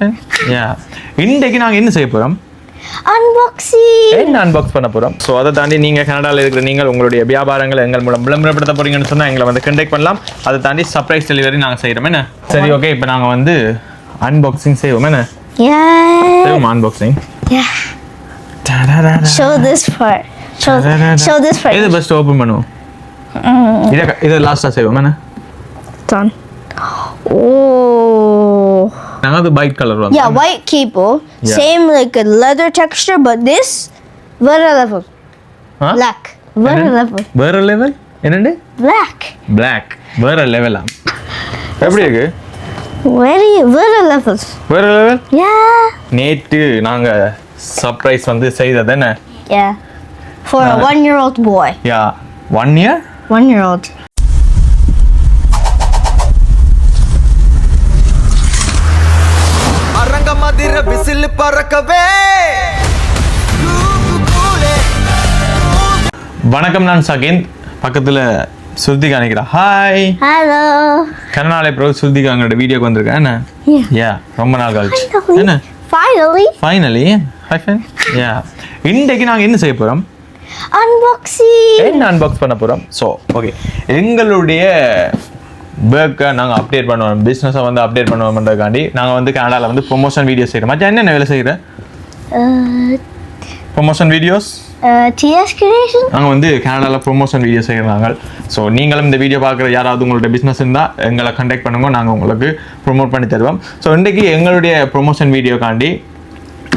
friend. Yeah. இன்னைக்கு நாங்க என்ன செய்ய போறோம்? Unboxing. என்ன அன்பாக்ஸ் பண்ண போறோம். சோ அதை தாண்டி நீங்க கனடால இருக்கிற நீங்கள் உங்களுடைய வியாபாரங்களை எங்கள் மூலம் விளம்பரப்படுத்த போறீங்கன்னு சொன்னா எங்களை வந்து கான்டாக்ட் பண்ணலாம். அதை தாண்டி சர்ப்ரைஸ் டெலிவரி நாங்க செய்யறோம் என்ன? சரி ஓகே இப்போ நாங்க வந்து அன்பாக்சிங் செய்வோம் என்ன? Yeah. Unboxing. Yeah. Show this part. Show this part. இது ஃபர்ஸ்ட் ஓபன் பண்ணுவோம். இத லாஸ்டா செய்வோம் என்ன? Done. Oh. நாங்க அது white color வந்து. Yeah, white keyboard. Yeah. Same like a leather texture, but this வேற level. Black. வேற level. வேற level? என்னது? Black. Black. வேற level. எப்படி இருக்கு? வேற level. வேற level? Yeah. நேத்து நாங்க சர்ப்ரைஸ் வந்து செய்தது என்ன? Yeah. For a 1-year-old boy. Yeah. 1 year? 1-year-old. அரங்கமதிர whistle பறக்கவே. வணக்கம் நான் சகிந்த் பக்கத்துல சுருதிகா நிக்கிறா. ஹாய். Hello. கனடால ப்ரோ சுருதிகா அவங்களோட வீடியோக்கு வந்திருக்கேன் என்ன? Yeah. ரொம்ப நாள் கழிச்சு. என்ன? Finally. Hi friend. Yeah. இன்னைக்கு நாங்க என்ன செய்ய போறோம்? Unboxing. என்ன அன்பாக்ஸ் பண்ண போறோம்? ஸோ ஓகே எங்களுடைய ஒர்க்கை நாங்கள் அப்டேட் பண்ணுவோம், பிஸ்னஸை வந்து அப்டேட் பண்ணுவோம்ன்றதுக்காண்டி நாங்கள் வந்து கனடாவில் வந்து ப்ரொமோஷன் வீடியோஸ் செய்கிறோம். மச்சான் என்னென்ன வேலை செய்கிற? Promotion videos TS Creation. நாங்கள் வந்து கனடாவில் ப்ரொமோஷன் வீடியோ செய்கிறாங்க. ஸோ நீங்களும் இந்த வீடியோ பார்க்குற யாராவது உங்களோட பிஸ்னஸ் இருந்தால் எங்களை கான்டாக்ட் பண்ணுங்க, நாங்கள் உங்களுக்கு ப்ரொமோட் பண்ணி தருவோம். ஸோ இன்றைக்கி எங்களுடைய ப்ரொமோஷன் வீடியோக்காண்டி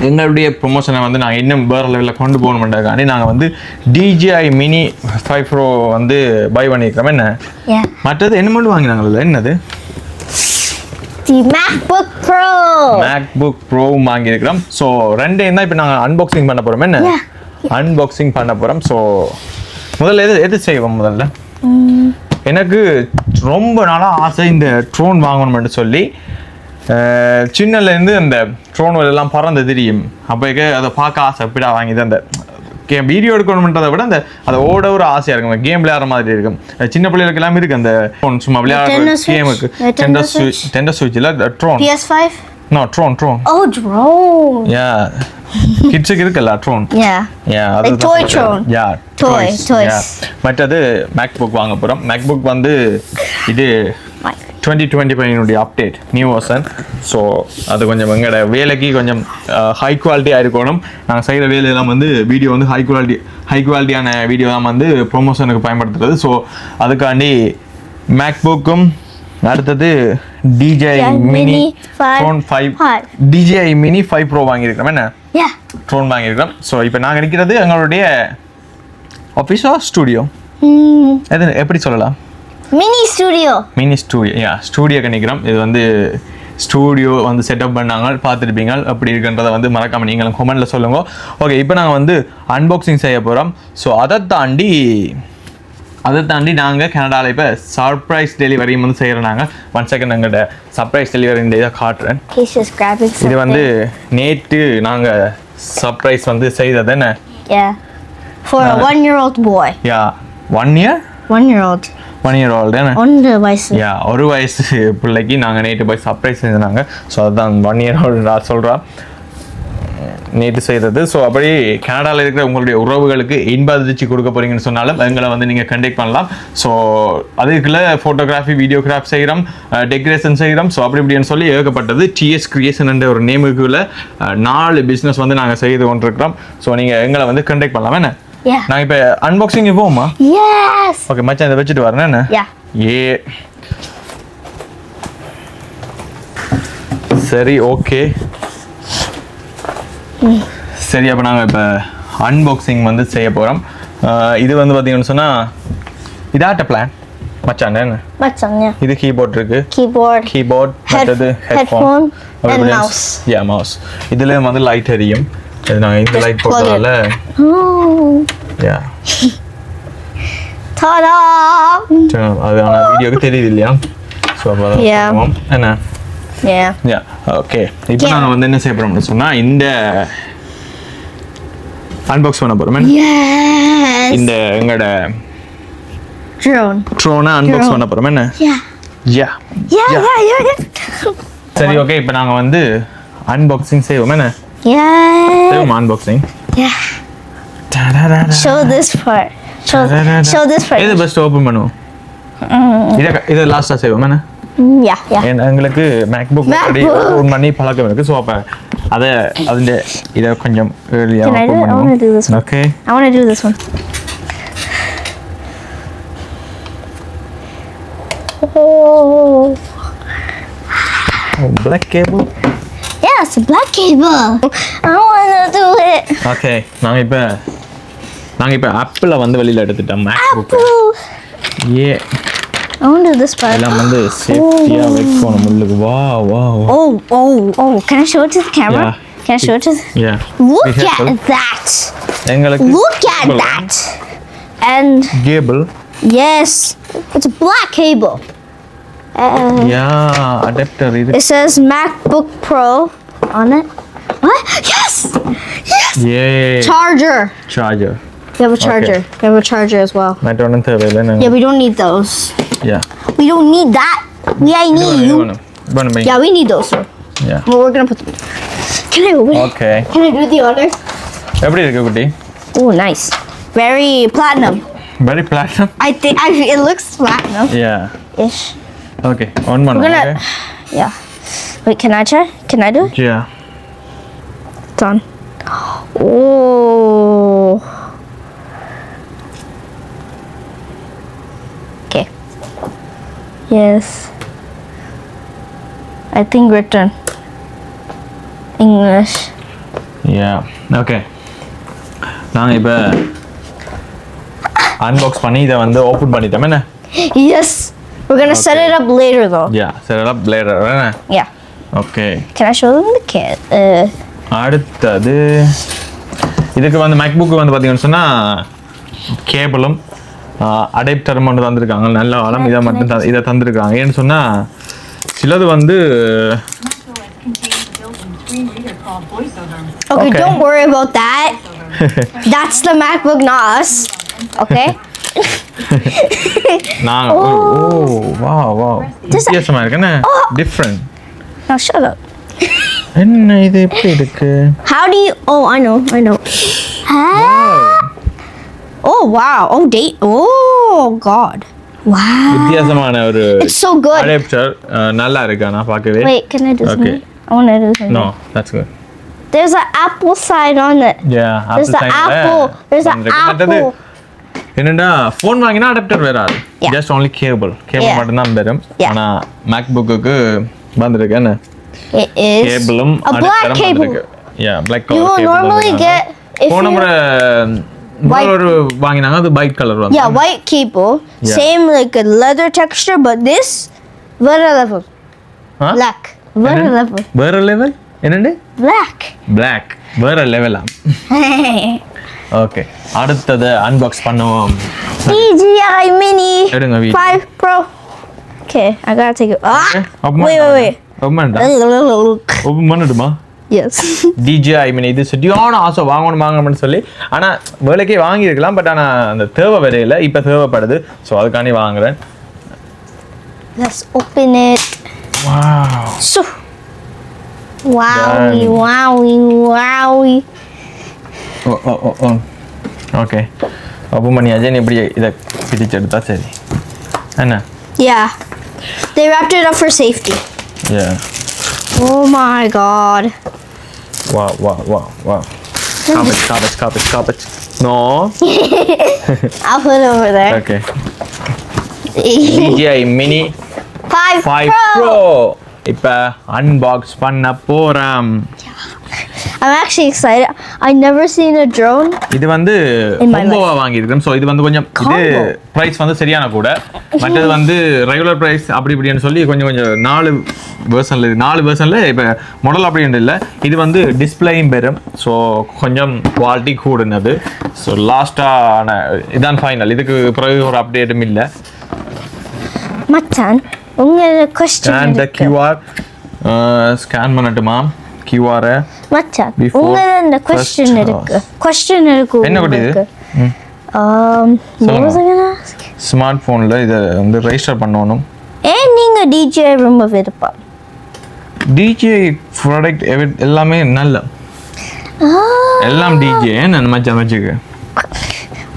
எங்களுடைய ப்ரொமோஷனை வந்து நாங்கள் இன்னும் வேறு லெவலில் கொண்டு போகணுமென்றதுக்காண்டி நாங்கள் வந்து DJI Mini 5 Pro வந்து பை பண்ணியிருக்கிறோம் என்ன? மற்றது என்ன மட்டும் வாங்கினாங்கல்ல என்னது? The MacBook Pro. MacBook Pro வாங்கியிருக்கிறோம். ஸோ ரெண்டையும் தான் இப்போ நாங்கள் அன்பாக்சிங் பண்ண போகிறோம் என்ன? அன்பாக்சிங் பண்ண போகிறோம். ஸோ முதல்ல எது செய்வோம்? முதல்ல எனக்கு ரொம்ப நாளாக ஆசை இந்த ட்ரோன் வாங்கணும்னு சொல்லி சின்னலேருந்து அந்த ட்ரோன் எல்லாம் பறந்து தெரியும். அப்போக்கே அதை பார்க்க ஆசை எப்படா வாங்கிது அந்த வீடியோ எடுக்கணுன்றதை விட அந்த அதை ஓட ஒரு ஆசையாக இருக்கும், கேம் விளையாடுற மாதிரி இருக்கும். சின்ன பிள்ளைகளுக்கு எல்லாமே இருக்குது அந்த ட்ரோன் சும்மா விளையாடுற கேமுக்கு. டெண்டர் ஸ்விட்ச் இல்லை drone. PS5? No, drone. Oh, drone. Yeah. கிட்ஸுக்கு இருக்குல்ல drone. Yeah. Like toy drone. Yeah. Toys. மற்றது MacBook வாங்க போகிறோம். MacBook வந்து இது 2025 அப்டேட் நியூ வெர்ஷன். ஸோ அது கொஞ்சம் எங்களோட வேலைக்கு கொஞ்சம் ஹை குவாலிட்டியாக இருக்கணும். நாங்கள் செய்கிற வேலையெல்லாம் வந்து வீடியோ வந்து ஹை குவாலிட்டியான வீடியோ தான் வந்து ப்ரொமோஷனுக்கு பயன்படுத்துறது. ஸோ அதுக்காண்டி மேக்புக்கும் அடுத்தது DJI Mini Phone 5 DJI Mini 5 Pro வாங்கியிருக்கிறோம் என்ன? ட்ரோன் வாங்கியிருக்கிறோம். ஸோ இப்போ நாங்கள் இருக்கிறது எங்களுடைய ஆஃபீஸோ ஸ்டூடியோ எது எப்படி சொல்லலாம்? Mini studio. ஸ்டூடியோக்கு நிற்கிறோம். இது வந்து ஸ்டூடியோ வந்து செட்டப் பண்ணாங்க, பார்த்துருப்பீங்க. அப்படி இருக்குன்றதை வந்து மறக்காமல் நீங்களும் கமெண்ட்டில் சொல்லுங்க. ஓகே இப்போ நாங்கள் வந்து அன்பாக்சிங் செய்ய போகிறோம். ஸோ அதை தாண்டி நாங்கள் கனடாவில் இப்போ சர்ப்ரைஸ் டெலிவரியும் வந்து செய்கிறோம். நாங்கள் 1 செகண்ட் எங்கள்கிட்ட சர்ப்ரைஸ் டெலிவரி இந்த இதை காட்டுறேன். இது வந்து நேற்று நாங்கள் சர்ப்ரைஸ் வந்து செய்தது என்ன? For a 1-year-old boy. 1 year? 1-year-old. 1 year old என்ன? ஒரு வயசு பிள்ளைக்கு நாங்கள் நேற்று போய் சர்ப்ரைஸ் செஞ்சாங்க. ஸோ அதுதான் 1 year old நான் சொல்கிறேன் நேற்று செய்கிறது. ஸோ அப்படி கனடாவில் இருக்கிற உங்களுடைய உறவுகளுக்கு இன்ப அதிர்ச்சி கொடுக்க போகிறீங்கன்னு சொன்னாலும் எங்களை வந்து நீங்கள் கண்டெக்ட் பண்ணலாம். ஸோ அதுக்குள்ளே ஃபோட்டோகிராஃபி வீடியோகிராஃபி செய்கிறோம், டெக்கரேஷன் செய்கிறோம். ஸோ இப்படின்னு சொல்லி ஏகப்பட்டது TS Creation என்ற ஒரு நேமுக்குள்ள 4 பிஸ்னஸ் வந்து நாங்கள் செய்து கொண்டிருக்கிறோம். ஸோ நீங்கள் எங்களை வந்து கண்டெக்ட் பண்ணலாம் என்ன? நான் இப்போ அன்பாக்சிங் போவோமா? ஓகே மச்சான் இதை வச்சுட்டு வரேன் என்ன? சரி ஓகே சரி அப்போ நாங்கள் இப்போ அன்பாக்சிங் வந்து செய்ய போகிறோம். இது வந்து பார்த்தீங்கன்னு சொன்னால் இதாட்ட பிளான் மச்சான் என்ன? இது கீபோர்ட் இருக்கு, கீபோர்ட் மற்றது ஹெட்ஃபோன் மவுஸ். இதுல வந்து லைட் எரியும். இது நாங்கள் இந்த லைட் போட்டதால அது ஆனால் வீடியோக்கு தெரியுது இல்லையா? ஸோ அப்போ என்ன? ஓகே இப்போ நாங்கள் வந்து என்ன செய்ய போகிறோம்னு சொன்னால் இந்த அன்பாக்ஸ் பண்ண போகிறோம். இந்த எங்களோட ட்ரோனை அன்பாக்ஸ் பண்ண போகிறோம் என்ன? சரி ஓகே இப்போ நாங்கள் வந்து அன்பாக்சிங் செய்வோம் என்ன Yeah. செய்வோம் unboxing Yeah. Show this part. Show this part. இது பெஸ்ட் ஓபன் பண்ணுவோம் இத லாஸ்டா செய்வோம் என்ன Yeah, yeah. எங்களுக்கு MacBook ஓபன் பண்ணி பழக்கம் இருக்கு ஸோ அப்போ அதில் இதை கொஞ்சம் ஏர்லியாக Can I do it? I want to do this one. Okay I want to do this one. Oh. black cable Yeah, it's a black cable. I want to do it. Okay நாங்கள் இப்போ ஆப்பிளை வந்து வெளியில் எடுத்துட்டோம் MacBook Apple. A I want to do this part. எல்லாம் வந்து சேஃப்டியாக வைக்கணும் முள்ளுக்கு வா வா Oh. Can I show it to the camera? Yeah. Can I show it to yeah Look at that. எங்களுக்கு Look at that. And cable yes, it's a black cable. Yeah adapter இது It says MacBook Pro on it. What? Yes! Yes! A Charger. Charger You have a charger. You have a charger as well. மற்ற ஒன்றும் தேவையில்லை Yeah, we don't need those. Yeah We don't need that. I need you. Yeah, we need those. Sir. Yeah Well, we're gonna put them. Can I open it? Okay Can I do the honor? எப்படி இருக்கு குட்டி Oh, nice. Very platinum. Very platinum I think it looks platinum yeah ish. Okay one We're பண்ணு gonna. Yeah. Wait, can I try? Can I do it? Yeah It's on. Oh. Okay. Yes. I think written. English. Yeah okay நாங்கள் இப்போ unbox பண்ணி இதை வந்து open பண்ணிட்டோம் என்ன Yes. We're gonna set it up later though. யா சரி bladder என்ன Yeah. Okay Can I show them the kit? அடுத்தது இதுக்கு வந்து மேக்புக்கு வந்து பார்த்தீங்கன்னு சொன்னால் கேபிளும் அடாப்டரும் மட்டும் தந்திருக்காங்க நல்ல வளம் இதை மட்டும் இதை தந்திருக்காங்க ஏன்னு சொன்னால் சிலது வந்து Okay, Okay. don't worry about that. That's the MacBook, not us. Okay? நான் ஓ வா வா வித்தியாசமாக இருக்குன்னு டிஃப்ரெண்ட் Now shut up. என்ன இது எப்படி இருக்கு How do you? Oh, I know. Ah. Oh wow. Oh date. Oh God. Wow. வித்தியாசமான ஒரு It's so good. அடாப்டர் நல்லா இருக்கு நான் பார்க்கவே Wait, can I do Okay. something? I want to do something. No that's good There's an Apple side on it. Yeah There's the apple. There's an apple. என்னடா phone வாங்கினா adapter வராது Yeah. Just only cable Yeah. மட்டும் தான் வரும் Yeah. ஆனா மேக்புக்கு வந்திருக்கு என்ன It is கேபிளும் a black cable. Yeah black You colour will normally get if போன you முறை White- ஒரு வாங்கினாங்க அது ஒயிட் கலர் வந்து yeah white cable, Yeah. same like a leather texture, but this very level Huh? black, very என்ன? level வேற level என்னண்டு black. Black வேற லெவலா ஓகே அடுத்தது அன்பாக்ஸ் பண்ணுவோம் DJI Mini எடுங்க video 5 Pro. Okay, I gotta take it. Okay, Ah, open wait. Open பண்ணா open பண்ணட்டுமா Yes. DJI Mini இது சரியான ஆசை வாங்கணும்னு சொல்லி ஆனால் வேலைக்கே வாங்கியிருக்கலாம் பட் ஆனால் அந்த தேவை வரையில் இப்போ தேவைப்படுது ஸோ அதுக்காண்டி வாங்குறேன் Let's open it. Wow So, wowie, Done. wowie. Oh okay open பண்ணியாச்சு நீ இப்படி இதை பிடிச்செடுத்தா சரி என்ன Yeah, they wrapped it up for safety. Yeah. Oh my God. Wow. Stop it. No. I'll put it over there. Okay. DJI Mini 5 5 Pro. இப்போ unbox பண்ண போறோம் I'm actually excited. I never seen a drone. இது வந்து In my காம்போவா வாங்கியிருக்கேன் so இது வந்து கொஞ்சம் இது Combo. ப்ரைஸ் வந்து சரியான கூட மற்றது வந்து ரெகுலர் ப்ரைஸ் அப்படி இப்படின்னு சொல்லி கொஞ்சம் 4 வெர்ஷனில் இப்போ மாடல் அப்படின்னு இல்லை இது வந்து டிஸ்பிளேயும் பெறும் ஸோ கொஞ்சம் குவாலிட்டி கூடுனது ஸோ லாஸ்ட்டான இதான் ஃபைனல் இதுக்கு பிறகு ஒரு அப்டேட்டும் இல்லை மச்சான் உங்களோட question அண்ட் த இருக்கு. QR ஸ்கேன் பண்ணட்டுமா QR மச்சான் Before உங்களோட இந்த first question இருக்கு house. question இருக்கு என்ன குட்டி இது? உங்களுக்கு. What was I gonna ask? Smart ஃபோனில் இதை வந்து ரெஜிஸ்டர் பண்ணணும் ஏன் நீங்க DJI ரொம்ப விருப்பம் DJI ப்ராடக்ட் எல்லாமே நல்ல எல்லாம் DJI நான் மச்சான் வச்சுக்க.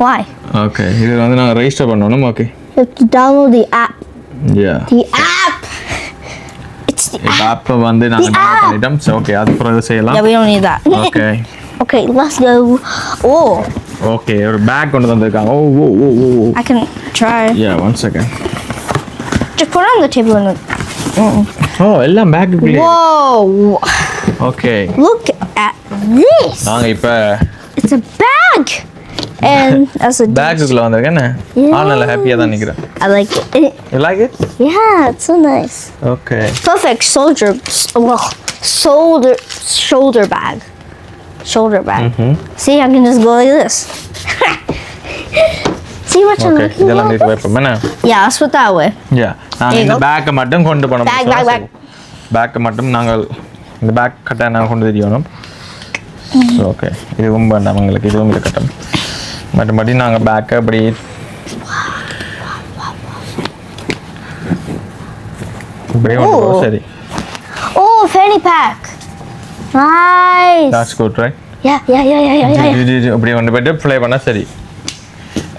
Why? ஓகே இது வந்து நான் ரெஜிஸ்டர் பண்ணனும். Okay You have to download the app. Yeah. The app. It's the app. app வந்து நாங்க டவுன்லோட் பண்ணிட்டோம். சோ ஓகே அது பிறகு செய்யலாம். Yeah, we don't need that. Okay Okay, let's go. Oh, okay ஒரு பேக் கொண்டு வந்திருக்காங்க. ஓ I can try. Yeah, one second. Just put it on the table and. ஓ எல்லாம் பேக்குக்குள்ளே. Whoa! Okay Look at this. நாங்க இப்ப It's a bag. And that's a பேக்குக்குள்ள வந்திருக்கேன். நல்ல ஹாப்பியா தான் நிக்கிறேன். I like it. You like it? Yeah, it's so nice. Okay. Perfect shoulder bag. Shoulder bag. See, I can just go like this. See what I'm Okay, looking இதெல்லாம் at? எடுத்து வைப்போம் என்ன? Yeah, let's put that away. Yeah. நான் There you இந்த go. பேக்கை மட்டும் கொண்டு போனோம். Bag. பேக்கை மட்டும் நாங்கள் இந்த பேக் கட்ட நாங்கள் கொண்டு தெரியணும். ஸோ ஓகே இதுவும் வேண்டாம் உங்களுக்கு இதுவும் இருக்கட்டும். மற்றபடி நாங்கள் பேக்கை அப்படி இப்படியே கொண்டு போவோம். சரி Oh, fanny pack. Nice. that's good right? Yeah. இப்படி கொண்டு போயிட்டு ப்ளே பண்ணால் சரி.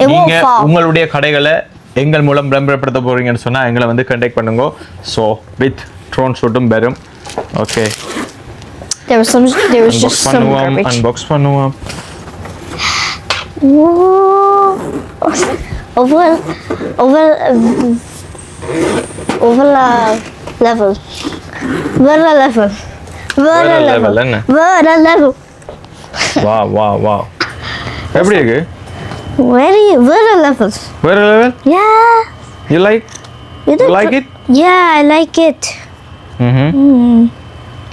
It won't நீங்கள் fall. உங்களுடைய கடைகளை எங்கள் மூலம் விளம்பரப்படுத்த போறீங்கன்னு சொன்னால் எங்களை வந்து கான்டாக்ட் பண்ணுங்க. ஸோ வித் ட்ரோன் ஷூட்டும் வரும். Okay There was just some garbage. Unbox பண்ணுவோம். Whoa. Over level. என்ன level. வா எப்படி இருக்கு? Very levels. வேற level. Yeah. You like it? Yeah, I like it.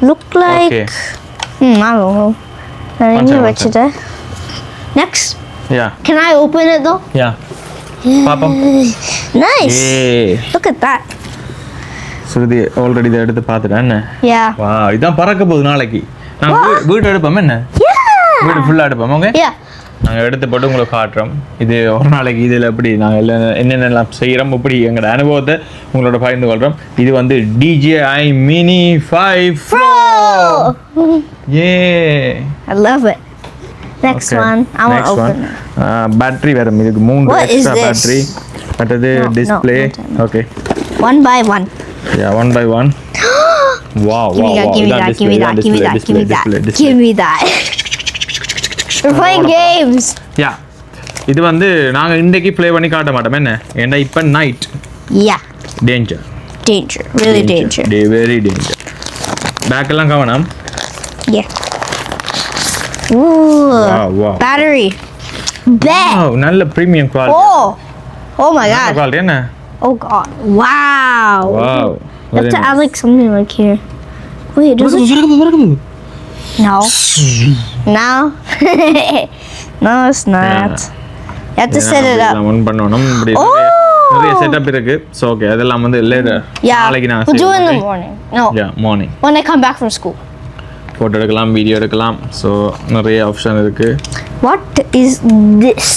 Look like. Okay. I don't know. One second. Next. Yeah. Can I open it though? Yeah. பாப்போம். Nice. ஏய் Look at that. Shruti already இதை எடுத்து பார்த்துட்டேன் என்ன? Yeah. வா இதான் பறக்க போகுது நாளைக்கு. நாங்கள் வீடு எடுப்போம் என்ன? வீடு ஃபுல்லாக எடுப்போம். Okay Yeah. நாங்கள் எடுத்து போட்டு உங்களுக்கு காட்டுறோம். இது ஒரு நாளைக்கு இதில் எப்படி நாங்கள் எல்லாம் என்னென்னலாம் செய்கிறோம் இப்படி எங்களோட அனுபவத்தை உங்களோட பகிர்ந்து கொள்கிறோம். இது வந்து DJI Mini 5 Pro. I love it. Next one. I want to open it. Battery வரும் இதுக்கு 3 What is extra this? Battery. மற்றது display. Okay One by one. Yeah, one by one. Wow. Give me that. We're playing games. Yeah. இது வந்து நாங்க இன்னைக்கு play பண்ணி காட்ட மாட்டோம் என்ன? ஏன்னா இப்ப night. Yeah. Danger. Really danger. Very danger. Bag எல்லாம் கவனம். Yeah. Ooh. Wow. Battery. Wow, நல்ல premium quality. Oh my god. Quality என்ன? Oh god. Wow. Wow. You have to add like something like here. Wait, does it? No. No, it's not. You have to set it up. on பண்ணனும். இப்படி நிறைய setup இருக்கு. So okay அதெல்லாம் வந்து later நாளைக்கு நான் we'll do it in the morning. No. Yeah, morning. When I come back from school. Photo எடுக்கலாம், video எடுக்கலாம். சோ நிறைய ஆப்ஷன் இருக்கு. What is this?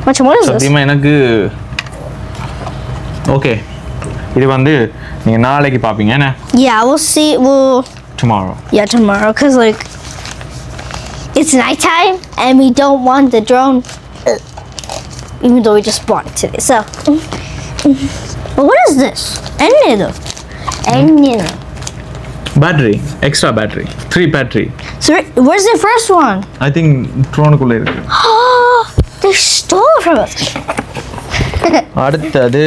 What is this? சத்தியமா எனக்கு ஓகே இது வந்து நீங்க நாளைக்கு பாப்பீங்க என்ன? Yeah, we'll see. Tomorrow. Yeah, tomorrow, cause like it's nighttime and we don't want the drone, even though we just bought it today. So, but what is this? Any. Battery, extra battery, 3 battery. So where's the first one? I think drone குள்ள இருக்கு. They stole from us. அடுத்தது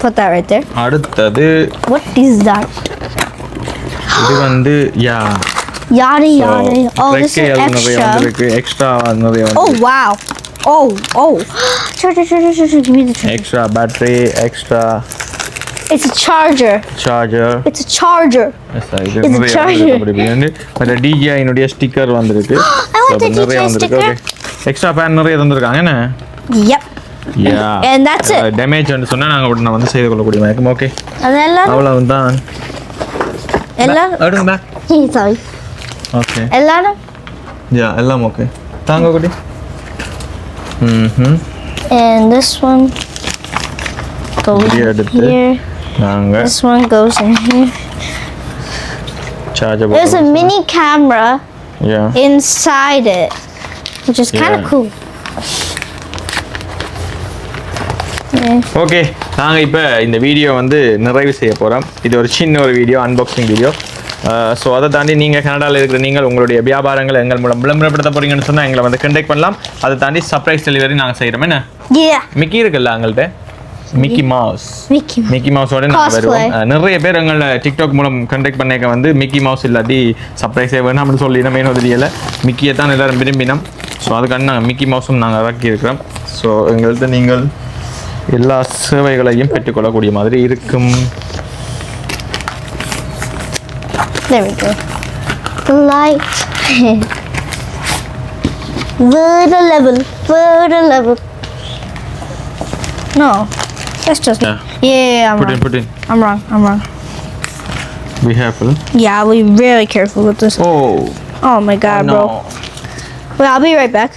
Put that right there. அடுத்தது What is that? இது வந்து Yada. Oh, this is extra. Extra நிறைய வந்து. Oh wow. Oh. Give me the charger. Extra battery, extra It's a charger. It's a charger. இது நிறைய charger. வந்து மற்ற DJI னுடைய ஸ்டிக்கர் வந்திருக்கு. I want the DJI sticker. Extra fan நிறைய தந்திருக்காங்க என்ன? Yep. Yeah. And that's it. Damage வந்து சொன்னா நாங்க உடனே வந்து செய்து கொள்ளக்கூடிய மாதிரி. ஓகே அதெல்லாம் அவ்வளவுதான். அடுங்க பேக். Sorry. ஓகே எல்லாம் எல்லாம் ஓகே தாங்க குடி. And this one goes எடுத்து here. நாங்க This one goes in here. chargeable. There's a mini camera Yeah. inside it, which is kind of Yeah. cool. Yeah. Okay நாங்கள் இப்போ இந்த வீடியோ வந்து நிறைவு செய்ய போகிறோம். இது ஒரு சின்ன ஒரு வீடியோ, அன்பாக்சிங் வீடியோ. ஸோ அதை தாண்டி நீங்கள் கனடாவில் இருக்கிற நீங்கள் உங்களுடைய வியாபாரங்களை எங்கள் மூலம் விளம்பரப்படுத்த போகிறீங்கன்னு சொன்னால் எங்களை வந்து கண்டெக்ட் பண்ணலாம். அதை தாண்டி சர்ப்ரைஸ் டெலிவரி நாங்கள் செய்கிறோம். என்ன Yeah. மிக்கி இருக்குல்ல எங்கள்கிட்ட, மிக்கி மவுஸ் Mickey. மிக்கி மவுஸோட நாங்கள் வருவோம். நிறைய பேர் எங்களை டிக்டாக் மூலம் கண்டெக்ட் பண்ணிக்க வந்து மிக்கி மவுஸ் இல்லாட்டி சர்ப்ரைஸே வேணும் அப்படின்னு சொல்லி நம்ம என்ன தெரியல, மிக்கியை தான் எல்லோரும் விரும்பினோம். ஸோ அதுக்காண்டி நாங்கள் மிக்கி மவுஸும் நாங்கள் இறக்கி இருக்கிறோம். ஸோ எங்கள்கிட்ட நீங்கள் எல்லா சேவைகளையும் பெற்றுக்கொள்ளக்கூடிய மாதிரி இருக்கும். There we go. Light. Further level. Further level. No. That's just. Yeah, I'm Put in, wrong. put in. I'm wrong. I'm wrong. Be careful. Yeah, I'll be very careful with this. Oh, Oh my god, no. bro. Well, I'll be right back.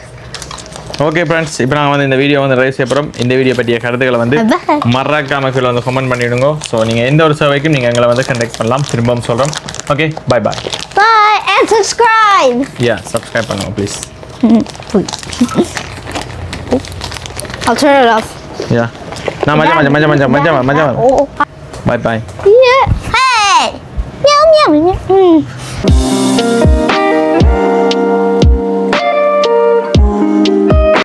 Okay friends, இப்போ நாங்கள் வந்து இந்த video வந்து rice செய்யப்படுறோம். இந்த video பற்றிய கருத்துக்களை வந்து Bye. மறக்காம கீழே வந்து கமெண்ட் பண்ணிவிடுங்க. ஸோ நீங்கள் எந்த ஒரு சேவைக்கும் நீங்கள் எங்களை வந்து கண்டெக்ட் பண்ணலாம். திரும்பவும் சொல்கிறோம். Okay, bye bye. Bye and subscribe. Yeah, subscribe பண்ணுங்க please. Please. I'll turn it off. Yeah, நான் மஜா Oh. Bye bye. Yeah. Hey. Meow meow meow.